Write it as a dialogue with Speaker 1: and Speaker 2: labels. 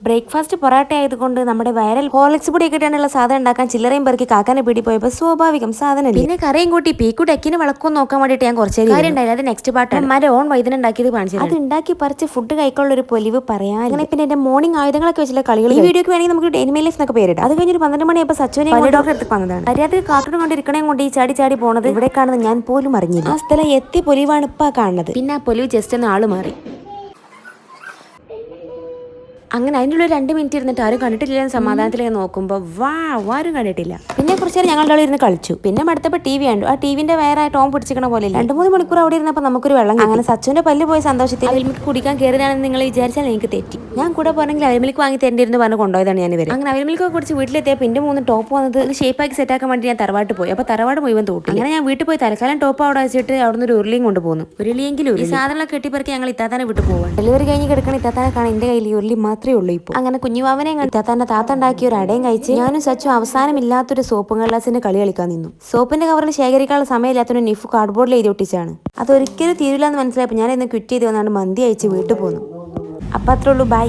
Speaker 1: Breakfast parotta ആയതുകൊണ്ട് നമ്മുടെ viral Horlicks പൊടി കിട്ടാനുള്ള സാധനം ഉണ്ടാക്കാൻ ചില്ലറയും പെറുക്കി കാക്കാനെ പിടി പോയപ്പോൾ സ്വാഭാവികം സാധനം പിന്നെ കറിയും കൂട്ടി പീക്കു ടെക്കിന് വളക്കും നോക്കാൻ വേണ്ടിയിട്ട് ഞാൻ കുറച്ച് കാര്യം ഉണ്ടായില്ല. അത് നെക്സ്റ്റ് പാർട്ട് അമ്മയുടെ ഓൺ വൈദ്യുതി ഉണ്ടാക്കിയത് കാണിച്ചു. അത് ഉണ്ടാക്കി പറിച്ച് ഫുഡ് കഴിക്കാനുള്ള ഒരു പൊലിവ് പറയാൻ അങ്ങനെ പിന്നെ എന്റെ മോർണിംഗ് ആയുധങ്ങളൊക്കെ വെച്ചുള്ള കളികൾ ഈ വീഡിയോക്ക് വേണമെങ്കിൽ നമുക്ക് ഡെനിമേ ലൈഫ് എന്നൊക്കെ പേരിട്ട്. അത് കഴിഞ്ഞൊരു 12 മണിയപ്പോൾ സച്ചുവിനെ ഡോക്ടറെ അടുത്ത് വന്നതാണ്. മര്യാദ കാർട്ടൂൺ കൊണ്ടിരിക്കണേ കൊണ്ട് ഈ ചാടി ചാടി പോണത് ഇവിടെ കാണുന്നത് ഞാൻ പോലും അറിഞ്ഞില്ല. ആ സ്ഥലം എത്തി പൊലിവാണ് ഇപ്പൊ കാണുന്നത്. പിന്നെ ആ പൊലിവ് ജസ്റ്റ് ഒന്ന് ആള് മാറി. അങ്ങനെ അതിനുള്ള 2 മിനിറ്റ് ഇരുന്നിട്ട് ആരും കണ്ടിട്ടില്ലെന്ന് സമാധാനത്തിലേക്ക് നോക്കുമ്പോൾ ആരും കണ്ടിട്ടില്ല. പിന്നെ കുറച്ച് നേരം ഞങ്ങളുടെ ഇരുന്ന് കളിച്ചു. പിന്നെ അടുത്തപ്പോൾ ടി വി കണ്ടു. ആ ടിവിന്റെ വേറെ ടോം പിടിച്ചിരിക്കണ പോലെ 2-3 മണിക്കൂർ അവിടെ ഇരുന്നപ്പോൾ നമുക്കൊരു വെള്ളം. അങ്ങനെ സച്ചുവിന്റെ പല്ല് പോയ സന്തോഷത്തിൽ അവിൽമിൽക്ക് കുടിക്കാൻ കയറിയതാണെന്ന് നിങ്ങൾ വിചാരിച്ചാൽ എനിക്ക് തെറ്റി. ഞാൻ കൂടെ പോകണമെങ്കിൽ അവിൽമിൽക്ക് വാങ്ങി തരേണ്ടിരുന്ന് പറഞ്ഞ് കൊണ്ടുപോയതാണ് ഞാൻ ഇവരെ. അങ്ങനെ അവിൽമിൽക്ക് കുടിച്ച് വീട്ടിലെത്തിയ പിന്നെ 3 ടോപ്പ് വന്നത് ഷേപ്പാക്കി സെറ്റാക്കാൻ വേണ്ടി ഞാൻ തറവാട്ട് പോയി. അപ്പോൾ തറവാട് മുഴുവൻ തോട്ടി. അങ്ങനെ ഞാൻ വീട്ടിൽ പോയി തൽക്കാലം ടോപ്പ് അവിടെ വെച്ചിട്ട് അവിടെ ഒരു ഉരുളിയും കൊണ്ടുപോകുന്നു. ഉരുളിയെങ്കിലും ഈ സാധനങ്ങളൊക്കെ കെട്ടിപ്പറക്കി ഞങ്ങൾ ഇത്താത്താനെ വിട്ടു പോവാണ്. ഡെലിവറി കഴിഞ്ഞ് കിടക്കണ ഇത്താത്താനെ കാണാൻ എന്റെ കയ്യിൽ ഉരുളി മാത്രമേ ഉള്ളൂ. ഇപ്പോൾ അങ്ങനെ കുഞ്ഞുവാവനെ ഇത്താത്താന്റെ താത്ത ഉണ്ടാക്കിയ ഒരു അടയും കഴിച്ച് ഞാനും സച്ചു അവസാനമില്ലാത്തൊരു സോപ്പും കടലാസിന്റെ കളി കളിക്കാൻ നിന്നു. സോപ്പിന്റെ കവറിൽ ശേഖരിക്കാനുള്ള സമയമില്ലാത്തൊരു നിഫ് കാർഡ്ബോർഡിൽ എഴുതി ഒട്ടിച്ചാണ്. അതൊരിക്കലും തീരില്ല എന്ന് മനസ്സിലായപ്പോൾ ഞാൻ ഇന്ന് ക്വിറ്റ് ചെയ്ത് വന്നാണ് മന്തി അയച്ച് വീട്ടിൽ പോന്നു. അപ്പം അത്രേ ഉള്ളൂ. ബൈ.